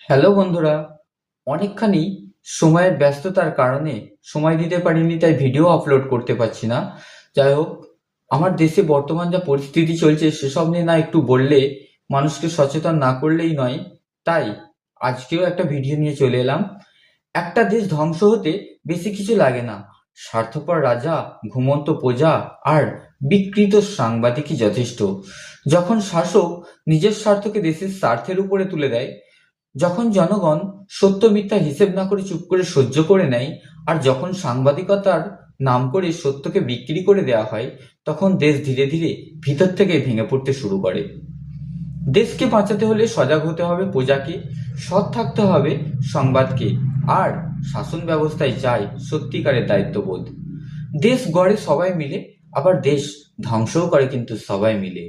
Hello বন্ধুরা, অনেকখানি সময়ের ব্যস্ততার কারণে সময় দিতে পারিনি, তাই ভিডিও আপলোড করতে পারছি না। যাই হোক, আমার দেশে বর্তমান যা পরিস্থিতি চলছে সেসব নিয়ে না একটু বললে, মানুষকে সচেতন না করলেই নয়। তাই আজকেও একটা ভিডিও নিয়ে চলে এলাম। একটা দেশ ধ্বংস হতে বেশি কিছু লাগে না। স্বার্থপর রাজা, ঘুমন্ত প্রজা আর বিকৃত সাংবাদিকই যথেষ্ট। যখন শাসক নিজের স্বার্থকে দেশের স্বার্থের উপরে তুলে দেয়, যখন জনগণ সত্য মিথ্যা হিসেব না করে চুপ করে সহ্য করে নেয়, আর যখন সাংবাদিকতার নাম করে সত্যকে বিক্রি করে দেওয়া হয়, তখন দেশ ধীরে ধীরে ভিতর থেকে ভেঙে পড়তে শুরু করে। দেশকে বাঁচাতে হলে সজাগ হতে হবে প্রজাকে, সৎ থাকতে হবে সংবাদকে, আর শাসন ব্যবস্থায় চাই সত্যিকারের দায়িত্ববোধ। দেশ গড়ে সবাই মিলে, আবার দেশ ধ্বংসও করে কিন্তু সবাই মিলে।